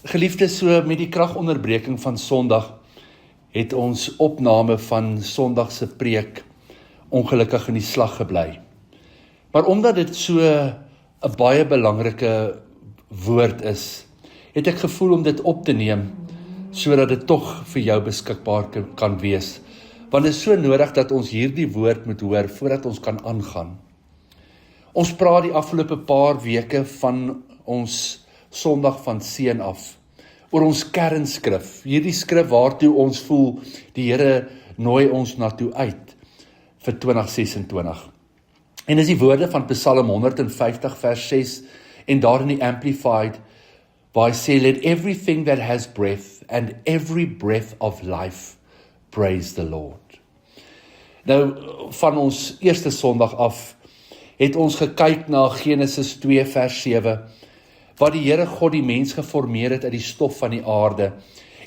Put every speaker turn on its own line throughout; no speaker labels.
Geliefdes, so met die kragonderbreking van Sondag het ons opname van Sondag se preek ongelukkig in die slag gebly. Maar omdat dit so 'n baie belangrike woord is, het ek gevoel om dit op te neem, sodat dit tog vir jou beskikbaar kan wees. Want dit is so nodig dat ons hierdie woord moet hoor, voordat ons kan aangaan. Ons praat die afgelope paar weke van ons Sondag van Seën af, oor ons kernskrif, hierdie skrif waartoe ons voel, die Here nooi ons naartoe uit, vir 2026. En is die woorde van Psalm 150 vers 6, en daar in die Amplified, waar hy sê, let everything that has breath, and every breath of life, praise the Lord. Nou, van ons eerste Sondag af, het ons gekyk na Genesis 2 vers 7, waar die Here God die mens geformeer het uit die stof van die aarde,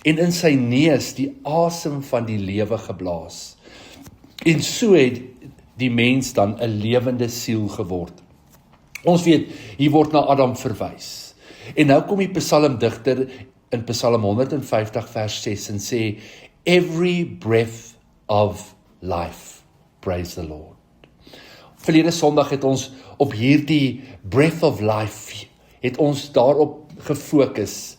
en in sy neus die asem van die lewe geblaas. En so het die mens dan 'n lewende siel geword. Ons weet, hier word na Adam verwys. En nou kom die psalmdigter in Psalm 150 vers 6 en sê, every breath of life, praise the Lord. Verlede Sondag het ons op hierdie breath of life, het ons daarop gefokus.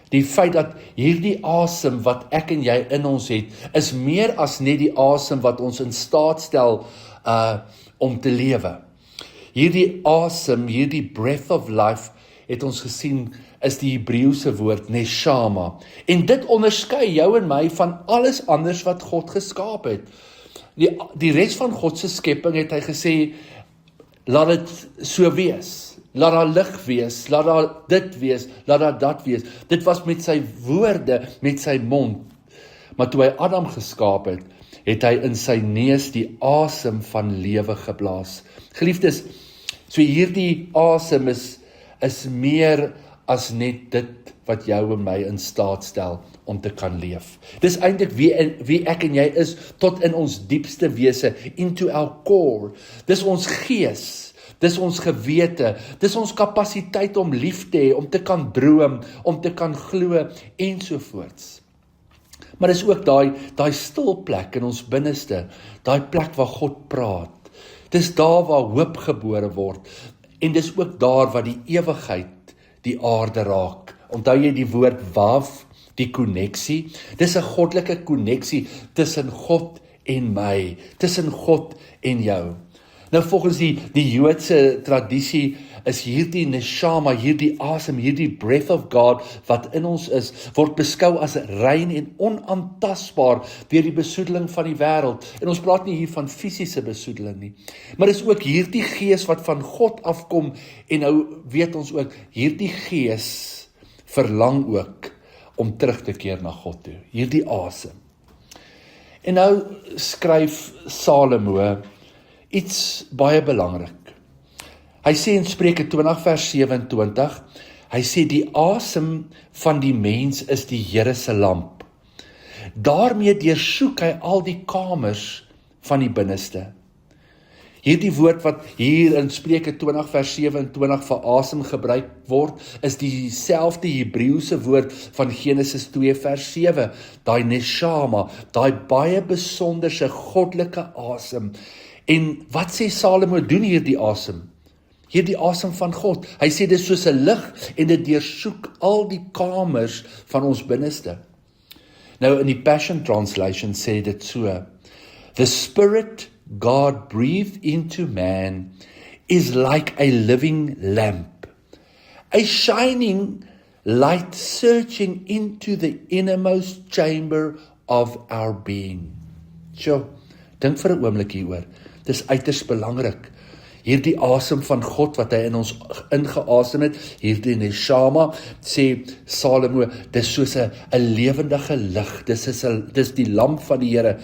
Die feit dat hierdie asem wat ek en jy in ons het, is meer as net die asem wat ons in staat stel om te lewe. Hierdie asem, hierdie breath of life, het ons gesien, is die Hebreëse woord neshama. En dit onderskei jou en my van alles anders wat God geskaap het. Die res van God se skepping het hy gesê, laat dit so wees. Laat daar lig wees, laat daar dit wees, laat daar dat wees. Dit was met sy woorde, met sy mond. Maar toe hy Adam geskaap het, het hy in sy neus die asem van lewe geblaas. Geliefdes, so hierdie asem is meer as net dit wat jou en my in staat stel om te kan leef. Dis eintlik wie ek en jy is, tot in ons diepste wese, into our core. Dis ons gees, dis ons gewete, dis ons kapasiteit om lief te hê, om te kan droom, om te kan glo, ensovoorts. Maar dis ook daai stil plek in ons binneste, daai plek waar God praat. Dis daar waar hoop gebore word, en dis ook daar waar die ewigheid die aarde raak. Onthou jy die woord wav, die konneksie? Dis 'n goddelike konneksie tussen God en my, tussen God en jou. Nou volgens die Joodse tradisie is hierdie neshama, hierdie asem, hierdie breath of God wat in ons is, word beskou as rein en onaantastbaar deur die besoedeling van die wêreld. En ons praat nie hier van fisiese besoedeling nie, maar dis ook hierdie gees wat van God afkom, en nou weet ons ook, hierdie gees verlang ook om terug te keer na God toe, hierdie asem. En nou skryf Salomo iets baie belangrik. Hy sê in Spreuke 20 vers 27, hy sê die asem van die mens is die Here se lamp. Daarmee deursoek hy al die kamers van die binneste. Hierdie woord wat hier in Spreuke 20 vers 27 vir asem gebruik word, is dieselfde Hebreëse woord van Genesis 2 vers 7, daai neshama, daai baie besonderse goddelike asem. En wat sê Salomo doen hierdie asem? Hierdie asem van God. Hy sê dit is soos 'n lig en dit deursoek al die kamers van ons binneste. Nou in die Passion Translation sê dit so: The Spirit God breathed into man is like a living lamp, a shining light searching into the innermost chamber of our being. Sjoe, dink vir 'n oomblik hieroor. Dis uiters belangrik. Hierdie asem van God wat hy in ons ingeasem het, hierdie neshama, sê Salomo, dis soos 'n lewendige lig. Dis die lamp van die Here,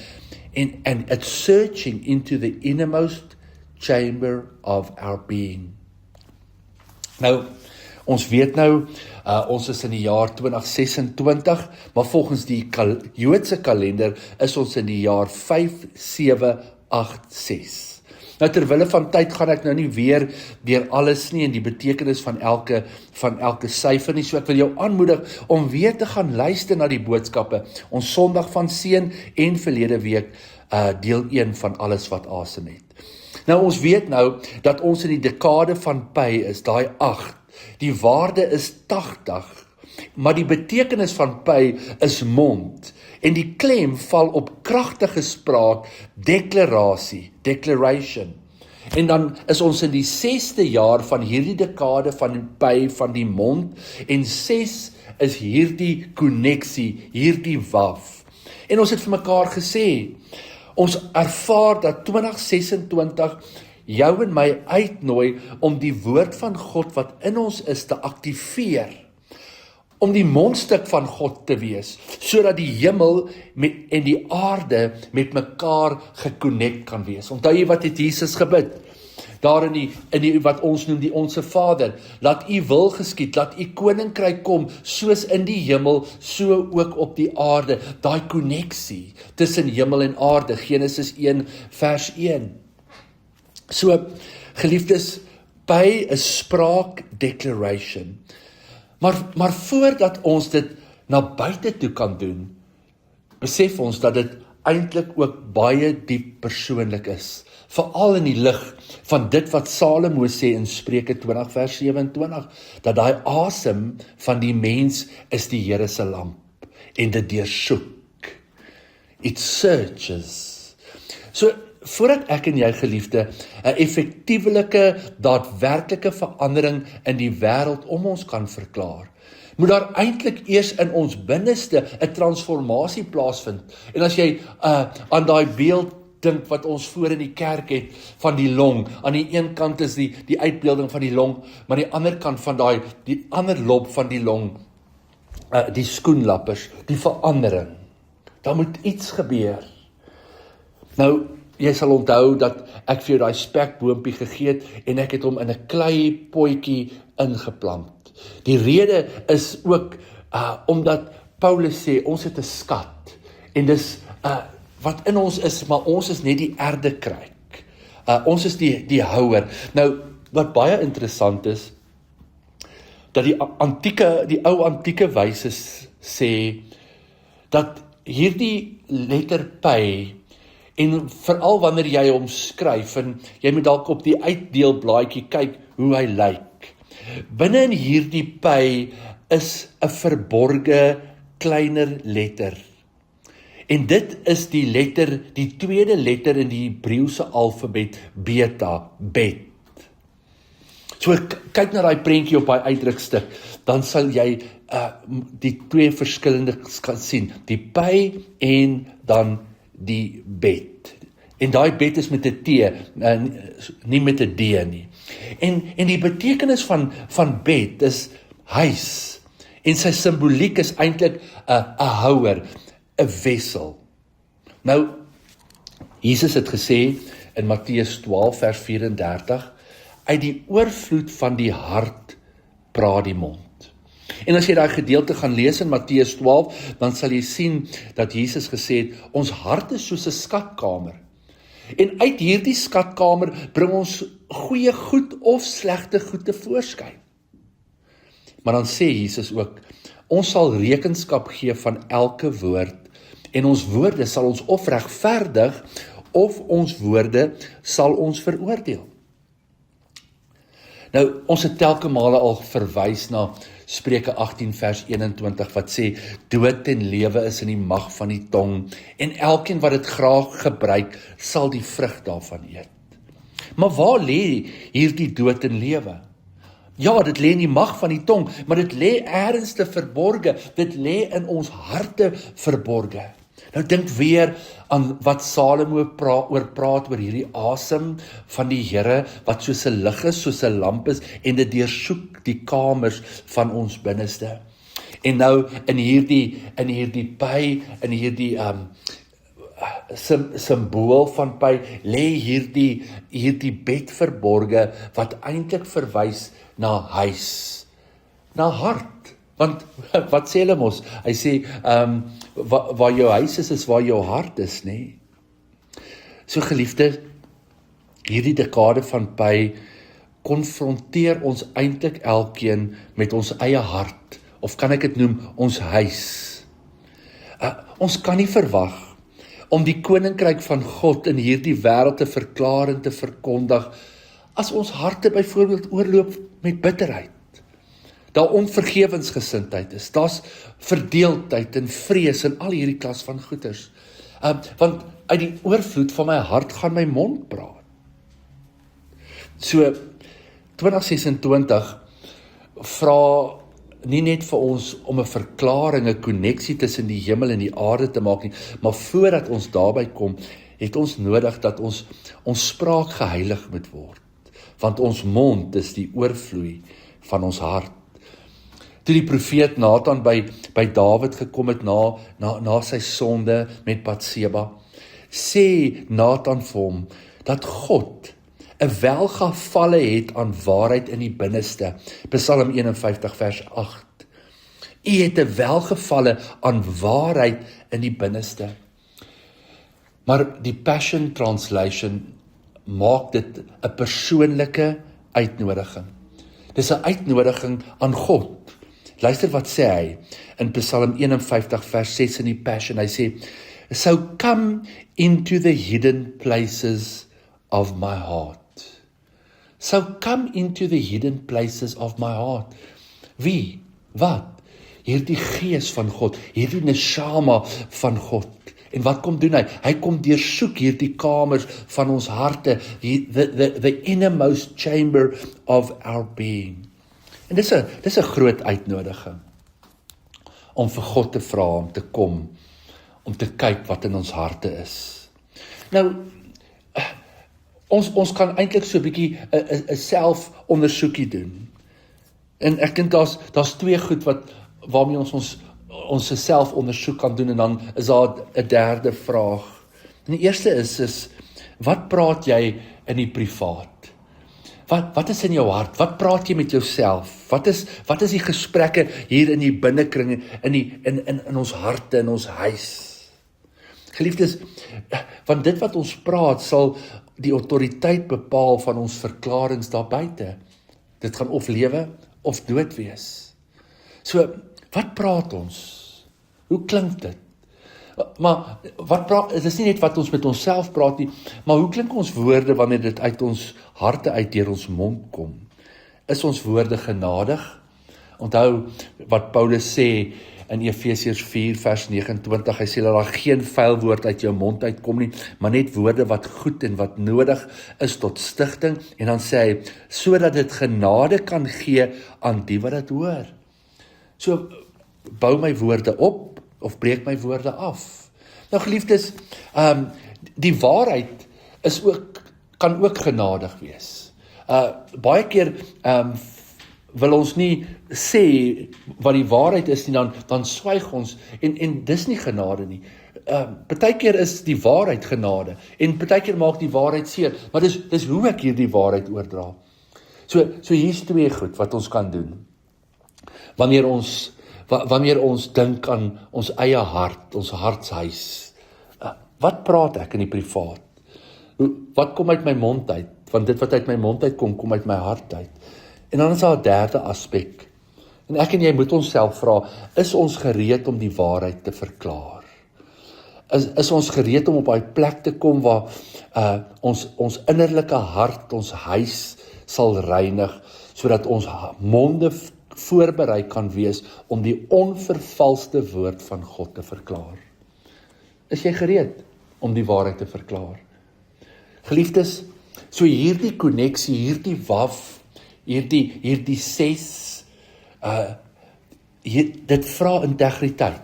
and it's searching into the innermost chamber of our being. Nou, ons weet nou, ons is in die jaar 2026, maar volgens die Joodse kalender is ons in die jaar 5786. Nou terwille van tyd gaan ek nou nie weer deur alles nie en die betekenis van elke syfer nie, so ek wil jou aanmoedig om weer te gaan luister na die boodskappe. Ons Sondag van Seën en verlede week deel 1 van alles wat asem het. Nou ons weet nou dat ons in die dekade van Pi is, daai 8. Die waarde is 80, maar die betekenis van Pi is mond. En die klem val op kragtige spraak, declaration. En dan is ons in die 6de jaar van hierdie dekade van Pi, van die mond, en 6 is hierdie konneksie, hierdie waf. En ons het vir mekaar gesê, ons ervaar dat 2026 jou en my uitnooi om die woord van God wat in ons is te aktiveer, om die mondstuk van God te wees, sodat die hemel en die aarde met mekaar geconnect kan wees. Onthou jy wat het Jesus gebid? Daar in die wat ons noem die Onse Vader, laat u wil geskied, laat u koninkryk kom, soos in die hemel, so ook op die aarde. Daai konneksie tussen hemel en aarde, Genesis 1 vers 1. So, geliefdes, Pi is spraak, declaration. Maar voordat ons dit na buite toe kan doen, besef ons dat dit eintlik ook baie diep persoonlik is. Veral in die lig van dit wat Salomo sê in Spreuke 20 vers 27, dat daai asem van die mens is die Here se lamp en dit deursoek. It searches. So, voordat ek en jy geliefde 'n effektievelike, daadwerklike verandering in die wêreld om ons kan verklaar, moet daar eintlik eers in ons binneste 'n transformasie plaasvind. En as jy aan daai beeld dink wat ons voor in die kerk het van die long, aan die een kant is die uitbeelding van die long, maar die ander kant van die ander lob van die long, die skoenlappers, die verandering. Daar moet iets gebeur. Nou, jy sal onthou dat ek vir jou daai spekboompie gegee het en ek het hom in 'n klei potjie ingeplant. Die rede is ook omdat Paulus sê ons het 'n skat en dis wat in ons is, maar ons is net die erdekruik. Ons is die houer. Nou, wat baie interessant is, dat die ou antieke wyse sê, dat hierdie letter Pi, en veral wanneer jy hom skryf, en jy moet dalk op die uitdeelblaadjie kyk hoe hy lyk. Binne in hierdie Pi is 'n verborge kleiner letter. En dit is die tweede letter in die Hebreëse alfabet, beta, bet. So kyk na daai prentjie op daai uitdrukstuk, dan sal jy die twee verskillende kan sien, die Pi en dan die bet. En daai bet is met 'n T, nie met 'n D nie. En die betekenis van bet is huis. En sy simboliek is eintlik 'n houer, 'n wessel. Nou, Jesus het gesê in Matteus 12 vers 34, uit die oorvloed van die hart praat die mond. En as jy daai gedeelte gaan lees in Matteus 12, dan sal jy sien dat Jesus gesê het, ons hart is soos 'n skatkamer. En uit hierdie skatkamer bring ons goeie goed of slegte goed tevoorskyn. Maar dan sê Jesus ook, ons sal rekenskap gee van elke woord, en ons woorde sal ons of regverdig, of ons woorde sal ons veroordeel. Nou, ons het telke male al verwys na Spreuke 18 vers 21 wat sê, dood en lewe is in die mag van die tong, en elkeen wat dit graag gebruik, sal die vrug daarvan eet. Maar waar lê hierdie dood en lewe? Ja, dit lê in die mag van die tong, maar dit lê ergens te verborge, dit lê in ons harte verborge. Nou dink weer aan wat Salomo praat oor hierdie asem van die Here, wat soos 'n lig is, soos 'n lamp is, en dit deursoek die kamers van ons binneste. En nou in hierdie Pi, in hierdie simbool van Pi, lê hierdie bed verborge, wat eintlik verwys na huis, na hart. Want wat sê hulle mos? Hy sê, waar jou huis is waar jou hart is, nê? So geliefde, hierdie dekade van Pi konfronteer ons eintlik elkeen met ons eie hart, of kan ek dit noem, ons huis. Ons kan nie verwag om die koninkryk van God in hierdie wêreld te verklaar en te verkondig, as ons harte byvoorbeeld oorloop met bitterheid, daar onvergewensgesindheid is, daar's verdeeldheid en vrees en al hierdie klas van goeters. Want uit die oorvloed van my hart gaan my mond praat. So, 2026 vra nie net vir ons om 'n verklaring, 'n koneksie tussen die hemel en die aarde te maak nie, maar voordat ons daarby kom, het ons nodig dat ons spraak geheilig moet word. Want ons mond is die oorvloei van ons hart. Toe die profeet Nathan by Dawid gekom het na sy sonde met Batseba, sê Nathan vir hom dat God 'n welgevalle het aan waarheid in die binneste. Psalm 51 vers 8. U het 'n welgevalle aan waarheid in die binneste. Maar die Passion Translation maak dit 'n persoonlike uitnodiging. Dis 'n uitnodiging aan God. Luister wat sê hy in Psalm 51 vers 6 in die Passion. Hy sê, "So come into the hidden places of my heart." So come into the hidden places of my heart. Wie? Wat? Hierdie gees van God, hierdie neshama van God. En wat kom doen hy? Hy kom deursoek hierdie kamers van ons harte, the innermost chamber of our being. En dis 'n groot uitnodiging om vir God te vra om te kom, om te kyk wat in ons harte is. Nou, ons kan eintlik so 'n bietjie 'n selfondersoekie doen. En ek dink daar's twee goed waarmee ons selfondersoek kan doen, en dan is daar 'n derde vraag. En die eerste is wat praat jy in die privaat? Wat is in jou hart? Wat praat jy met jouself? Wat is die gesprekke hier in die binnekring, in ons harte, in ons huis? Geliefdes, want dit wat ons praat sal die autoriteit bepaal van ons verklaringe daar buite. Dit gaan of lewe of dood wees. So, wat praat ons? Hoe klink dit? Maar dit is nie net wat ons met onsself praat nie, maar hoe klink ons woorde wanneer dit uit ons harte uit deur ons mond kom? Is ons woorde genadig? Onthou wat Paulus sê in Efesiërs 4 vers 29, hy sê dat daar geen vuil woord uit jou mond uitkom nie, maar net woorde wat goed en wat nodig is tot stigting, en dan sê hy, sodat dit genade kan gee aan die wat dit hoor. So, bou my woorde op, of breek my woorde af. Nou geliefdes, die waarheid kan ook genadig wees. Baie keer wil ons nie sê wat die waarheid is nie, dan swyg ons, en dis nie genade nie. Partykeer is die waarheid genade, en partykeer maak die waarheid seer, maar dis hoe ek hierdie waarheid oordra. So hier's twee goed wat ons kan doen. Wanneer ons dink aan ons eie hart, ons hartshuis, wat praat ek in die privaat? Wat kom uit my mond uit? Want dit wat uit my mond uit kom uit my hart uit. En dan is daar 'n derde aspek. En ek en jy moet onsself vra, is ons gereed om die waarheid te verklaar? Is ons gereed om op daai plek te kom waar ons innerlike hart, ons huis sal reinig, sodat ons monde voorberei kan wees om die onvervalste woord van God te verklaar? Is jy gereed om die waarheid te verklaar? Geliefdes, so hierdie koneksie, hierdie waf, hierdie 6, dit vra integriteit.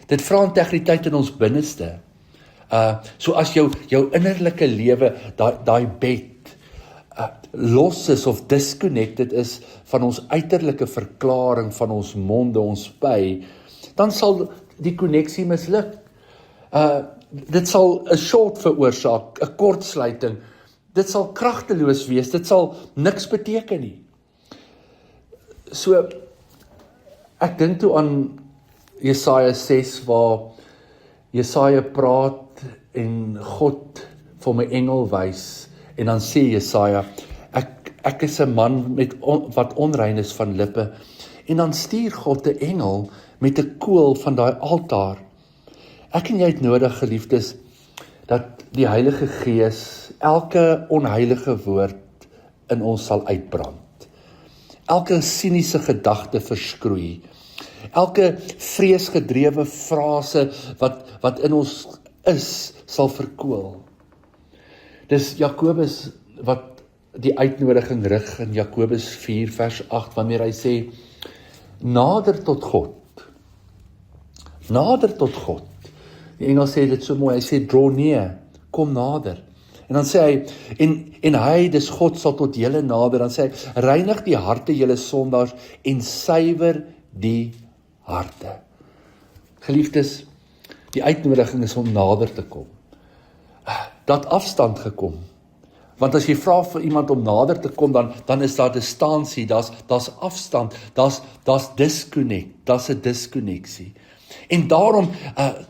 Dit vra integriteit in ons binneste. So as jou innerlike lewe, daai bed, los is of disconnected is van ons uiterlike verklaring van ons monde, ons by, dan sal die koneksie misluk. Dit sal 'n short veroorsaak, 'n kortsluiting. Dit sal kragteloos wees, dit sal niks beteken nie. So, ek dink toe aan Jesaja 6, waar Jesaja praat en God vir my engel wys, En dan sê Jesaja, ek is 'n man wat onrein is van lippe. En dan stuur God 'n engel met 'n kool van daai altaar. Ek en jy het nodig, geliefdes, dat die Heilige Gees elke onheilige woord in ons sal uitbrand. Elke siniese gedagte verskroei. Elke vreesgedrewe frase wat in ons is, sal verkoel. Dis Jakobus wat die uitnodiging rig in Jakobus 4 vers 8, wanneer hy sê, nader tot God. Nader tot God. Die Engel sê dit so mooi, hy sê, draw near, kom nader. En dan sê hy, en hy, dis God, sal tot julle nader, dan sê hy, reinig die harte julle sondaars, en suiwer die harte. Geliefdes, die uitnodiging is om nader te kom. Dat afstand gekom. Want as jy vra vir iemand om nader te kom, dan is daar distansie, daar's afstand, daar's disconnect, daar's 'n diskonneksie. En daarom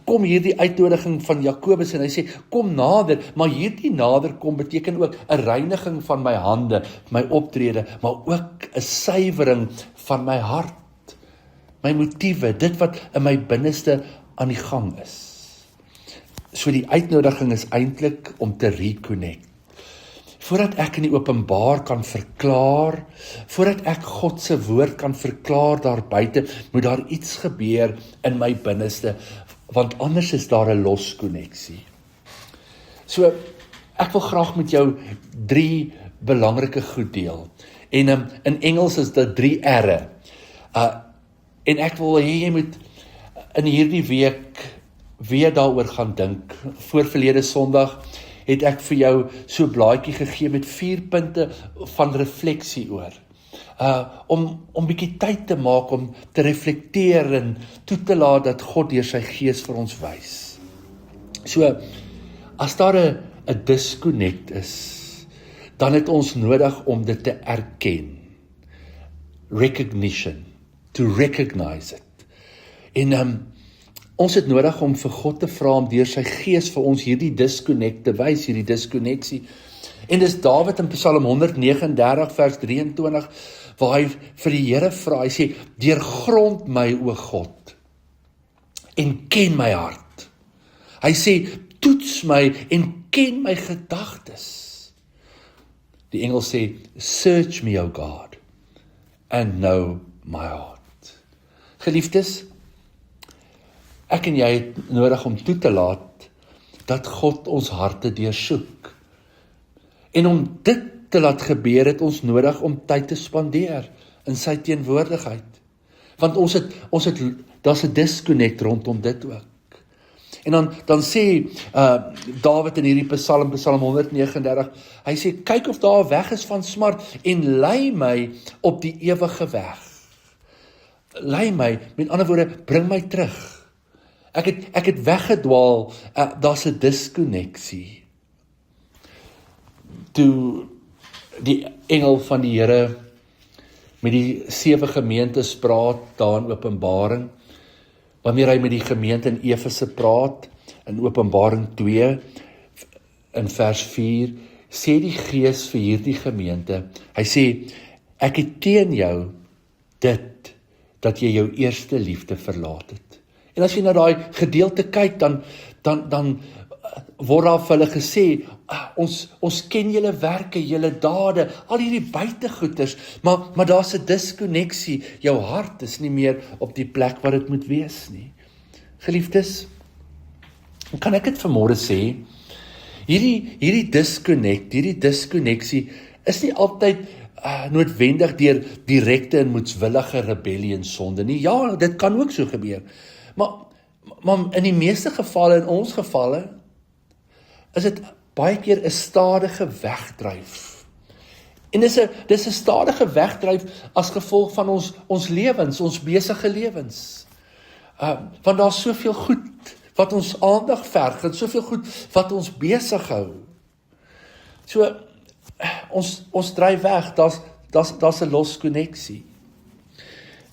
kom hierdie uitnodiging van Jakobus en hy sê, kom nader, maar hierdie nader kom beteken ook 'n reiniging van my hande, my optrede, maar ook 'n suiwering van my hart, my motiewe, dit wat in my binneste aan die gang is. So die uitnodiging is eintlik om te reconnect. Voordat ek in die openbaar kan verklaar, voordat ek God se woord kan verklaar daar buite, moet daar iets gebeur in my binneste, want anders is daar 'n loskonneksie. So, ek wil graag met jou 3 belangrike goed deel. En in Engels is dit 3 R'e. En ek wil hê jy moet in hierdie week weer daaroor gaan dink. Voor verlede Sondag het ek vir jou so 'n blaadjie gegee met 4 punte van refleksie oor. Om bietjie tyd te maak om te reflekteer en toe te laat dat God deur sy Gees vir ons wys. So, as daar 'n disconnect is, dan het ons nodig om dit te erken. Recognition, to recognize it. En ons het nodig om vir God te vra om deur sy Gees vir ons hierdie disconnect te wys, hierdie diskonneksie. En dis Dawid in Psalm 139 vers 23 waar hy vir die Here vra, hy sê, deurgrond my o God en ken my hart. Hy sê, toets my en ken my gedagtes. Die engel sê, search me o God and know my heart. Geliefdes, ek en jy het nodig om toe te laat dat God ons harte deursoek. En om dit te laat gebeur, het ons nodig om tyd te spandeer in sy teenwoordigheid. Want ons het daar's 'n disconnect rondom dit ook. En dan sê Dawid in hierdie Psalm 139, hy sê, kyk of daar 'n weg is van smart en lei my op die ewige weg. Lei my, met ander woorde, bring my terug. Ek het weggedwaal, daar's 'n diskonneksie. Toe die engel van die Here met die 7 gemeentes praat, daar in Openbaring, wanneer hy met die gemeente in Efese praat, in Openbaring 2, in vers 4, sê die Gees vir hierdie gemeente, hy sê, ek het teen jou dit, dat jy jou eerste liefde verlaat het. En as jy na daai gedeelte kyk, dan word daar vir hulle gesê, ons ken julle werke, julle dade, al hierdie buitegoeders, maar daar's 'n diskonneksie, jou hart is nie meer op die plek waar dit moet wees nie. Geliefdes, kan ek dit vanmôre sê, hierdie disconnect, hierdie diskonneksie, is nie altyd noodwendig deur direkte en moedswillige rebellie en sonde nie. Ja, dit kan ook so gebeur. Maar in die meeste gevalle, in ons gevalle, is dit baie keer 'n stadige wegdryf. En dis 'n stadige wegdryf as gevolg van ons lewens, ons besige lewens. Want daar's soveel goed wat ons aandag verg, en soveel goed wat ons besig hou. So, ons dryf weg, daar's 'n loskonneksie.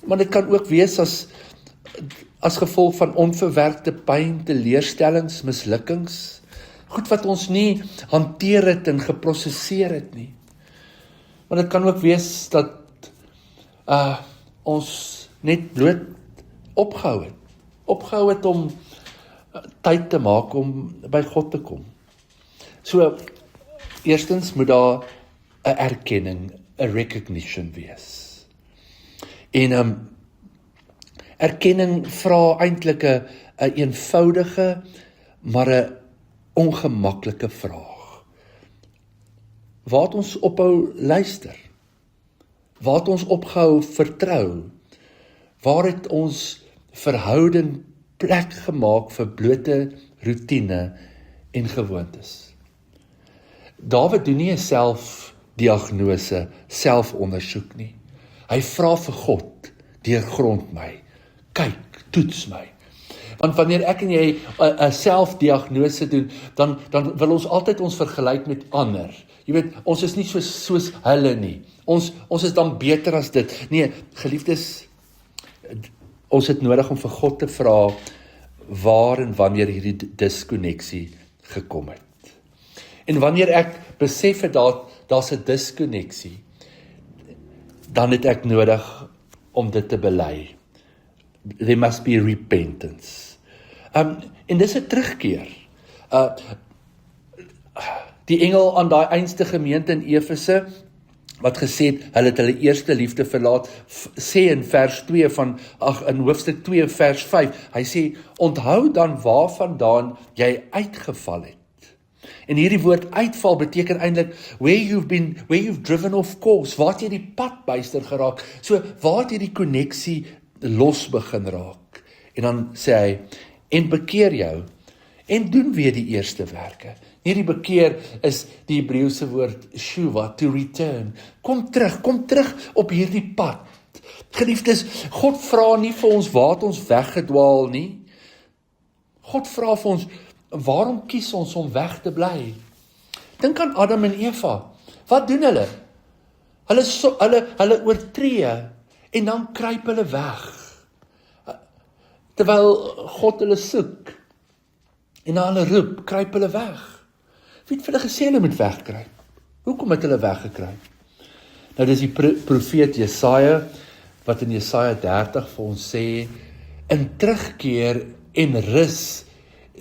Maar dit kan ook wees as gevolg van onverwerkte pyn, teleurstellings, mislukkings, Goed wat ons nie hanteer het en geprosesseer het nie. Maar dit kan ook wees dat ons net bloot opgehou het om tyd te maak om by God te kom. So, eerstens moet daar 'n erkenning, 'n recognition wees. En erkenning vra eintlik 'n eenvoudige, maar 'n ongemaklike vraag. Waar het ons ophou luister? Waar het ons opgehou vertrou? Waar het ons verhouding plek gemaak vir blote roetine en gewoontes? Dawid doen nie 'n selfdiagnose, selfondersoek nie. Hy vra vir God, deurgrond my, kyk, toets my. Want wanneer ek en jy 'n selfdiagnose doen, dan wil ons altyd ons vergelyk met ander. Jy weet, ons is nie soos hulle nie. Ons is dan beter as dit. Nee, geliefdes, ons het nodig om vir God te vra waar en wanneer hierdie diskonneksie gekom het. En wanneer ek besef het daar's 'n diskonneksie, dan het ek nodig om dit te bely. There must be repentance. En dis 'n terugkeer. Die engel aan daai einste gemeente in Efese, wat gesê het, hulle het hulle eerste liefde verlaat, sê in vers 2 in hoofstuk 2 vers 5, hy sê, onthou dan waarvandaan jy uitgeval het. En hierdie woord uitval beteken eintlik where you've driven off course, waar het jy die pad byster geraak, so waar het jy die konneksie los begin raak. En dan sê hy, en bekeer jou, en doen weer die eerste werke. Hierdie bekeer is die Hebreëse woord shuva, to return. Kom terug op hierdie pad. Geliefdes, God vra nie vir ons waar het ons weggedwaal nie. God vra vir ons, waarom kies ons om weg te bly? Dink aan Adam en Eva. Wat doen hulle? Hulle oortree en dan kruip hulle weg. Terwyl God hulle soek en na hulle roep, kruip hulle weg. Wie het vir hulle gesê hulle moet wegkruip? Hoekom het hulle weggekruip? Nou dis die profeet Jesaja, wat in Jesaja 30 vir ons sê, in terugkeer en rus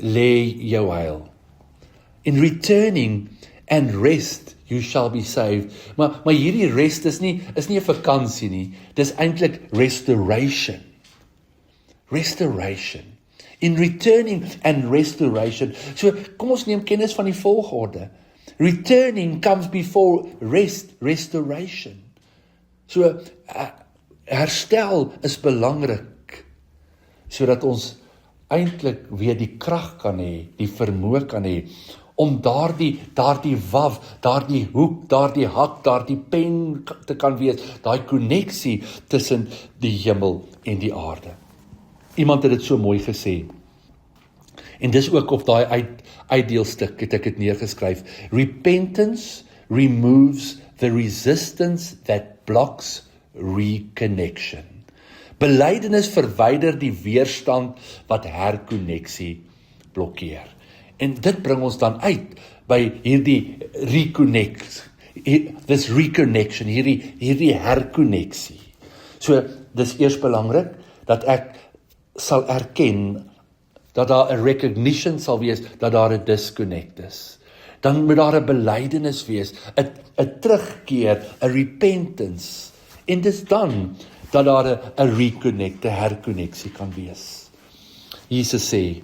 lê jou heil. In returning and rest you shall be saved. Maar hierdie rest is nie 'n vakansie nie. Dis eintlik restoration. Restoration. In returning and restoration. So kom ons neem kennis van die volgorde. Returning comes before restoration. So herstel is belangrik sodat ons eintlik weer die krag kan hê, die vermoë kan hê om daardie waf, daardie hoek, daardie hak, daardie pen te kan wees, daai konneksie tussen die hemel en die aarde. Iemand het dit so mooi gesê. En dis ook op daai uitdeelstuk het ek dit neergeskryf. Repentance removes the resistance that blocks reconnection. Belydenis verwyder die weerstand wat herkonneksie blokkeer. En dit bring ons dan uit by hierdie this reconnection, hierdie herkonneksie. So, dis eers belangrik dat ek sal erken dat daar 'n recognition sal wees dat daar 'n disconnect is. Dan moet daar 'n belydenis wees, 'n terugkeer, 'n repentance. En dis dan dat daar 'n reconnect, 'n herkonneksie kan wees. Jesus sê,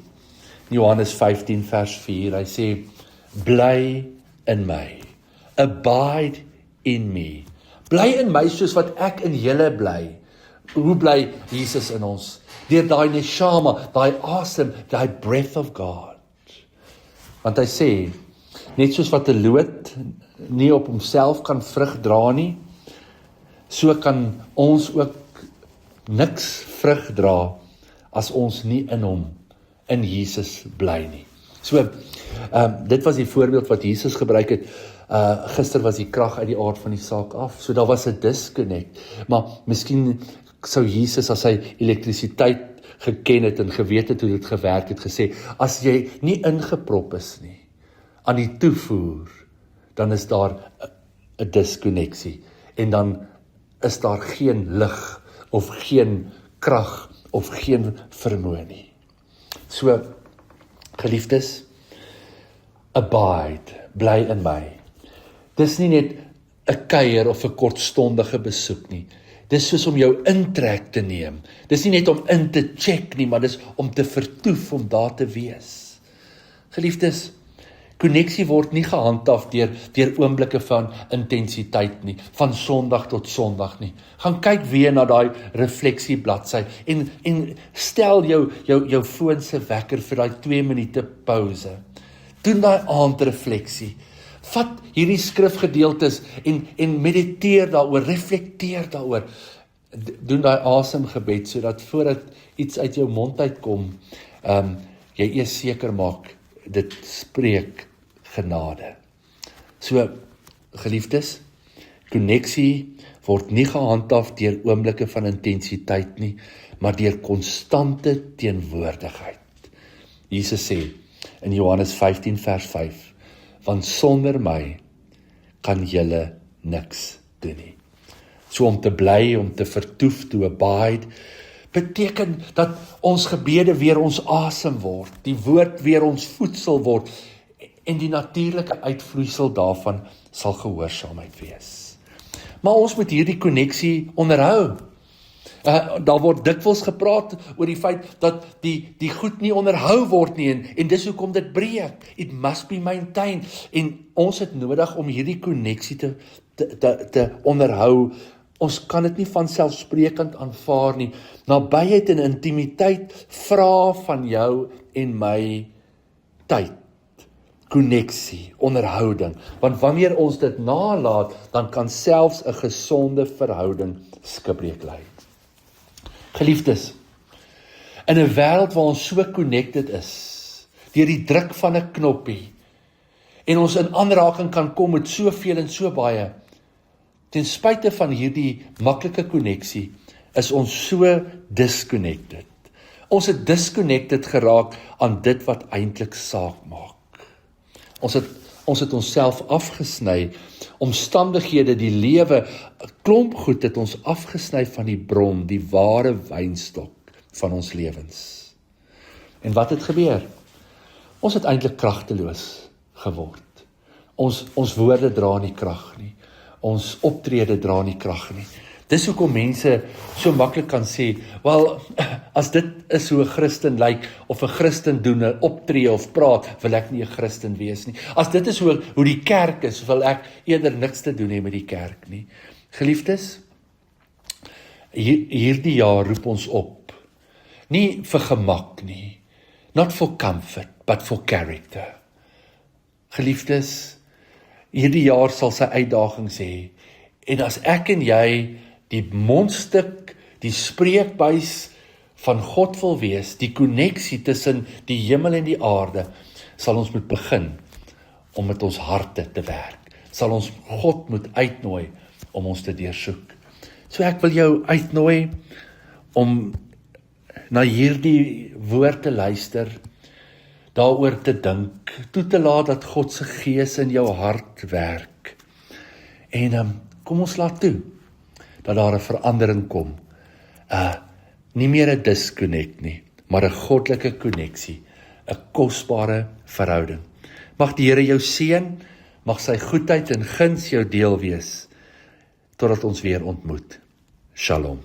Johannes 15 vers 4, hy sê, bly in my, abide in me. Bly in my soos wat ek in julle bly. Hoe bly Jesus in ons? Deur daai neshama, daai asem, daai breath of God. Want hy sê, net soos wat 'n loot nie op homself kan vrug dra nie, so kan ons ook niks vrug dra as ons nie in hom, in Jesus bly nie. So, dit was die voorbeeld wat Jesus gebruik het. Gister was die krag uit die aard van die saak af. So daar was 'n disconnect. Maar miskien sou Jesus, as hy elektrisiteit geken het en geweet het hoe dit gewerk het, gesê, as jy nie ingeprop is nie, aan die toevoer, dan is daar 'n diskonneksie en dan is daar geen lig of geen krag of geen vermoë nie. So, geliefdes, abide, bly in my. Dis nie net 'n kuier of 'n kortstondige besoek nie. Dis soos om jou intrek te neem. Dis nie net om in te check nie, maar dis om te vertoef, om daar te wees. Geliefdes, konneksie word nie gehandhaaf deur oomblikke van intensiteit nie, van Sondag tot Sondag nie. Gaan kyk weer na daai refleksiebladsy en stel jou foon se wekker vir daai 2 minute pouse. Doen daai aandrefleksie. Vat hierdie skrifgedeeltes en mediteer daaroor, reflekteer daaroor. Doen daai asemgebed sodat voordat iets uit jou mond uitkom, jy eers seker maak dit spreek genade. So, geliefdes, konneksie word nie gehandhaaf deur oomblikke van intensiteit nie, maar deur konstante teenwoordigheid. Jesus sê in Johannes 15 vers 5, want sonder my kan julle niks doen nie. So om te bly, om te vertoef, to abide, beteken dat ons gebede weer ons asem word, die woord weer ons voedsel word, en die natuurlike uitvloeisel daarvan sal gehoorsaamheid wees. Maar ons moet hierdie konneksie onderhou. Daar word dikwels gepraat oor die feit dat die goed nie onderhou word nie, en dis hoekom dit breek. It must be maintained. En ons het nodig om hierdie konneksie te onderhou. Ons kan dit nie vanselfsprekend aanvaar nie. Nabyheid en intimiteit vra van jou en my tyd, konneksie, onderhouding. Want wanneer ons dit naalaat, dan kan selfs 'n gesonde verhouding skibreek lei. Geliefdes, in 'n wêreld waar ons so connected is, deur die druk van 'n knoppie, en ons in aanraking kan kom met soveel en so baie, ten spyte van hierdie maklike konneksie, is ons so disconnected. Ons het disconnected geraak aan dit wat eintlik saak maak. Ons het onsself afgesny, omstandighede, die lewe, 'n klomp goed het ons afgesny van die bron, die ware wynstok van ons lewens. En wat het gebeur? Ons het eintlik kragteloos geword. Ons woorde dra nie krag nie. Ons optrede dra nie krag nie. Dis hoekom mense so maklik kan sê, wel, as dit is hoe 'n Christen lyk, of 'n Christen doen, 'n optree of praat, wil ek nie 'n Christen wees nie. As dit is hoe die kerk is, wil ek eerder niks te doen hê met die kerk nie. Geliefdes, hierdie jaar roep ons op, nie vir gemak nie, not for comfort, but for character. Geliefdes, hierdie jaar sal sy uitdagings hê, en as ek en jy die mondstuk, die spreekbuis van God wil wees, die konneksie tussen die hemel en die aarde, sal ons moet begin om met ons harte te werk. Sal ons God moet uitnooi om ons te deursoek. So ek wil jou uitnooi om na hierdie woord te luister, daaroor te dink, toe te laat dat God se gees in jou hart werk. En kom ons laat toe dat daar 'n verandering kom. Nie meer 'n disconnect nie, maar 'n goddelike konneksie, 'n kosbare verhouding. Mag die Here jou seën, mag sy goedheid en guns jou deel wees, totdat ons weer ontmoet. Shalom.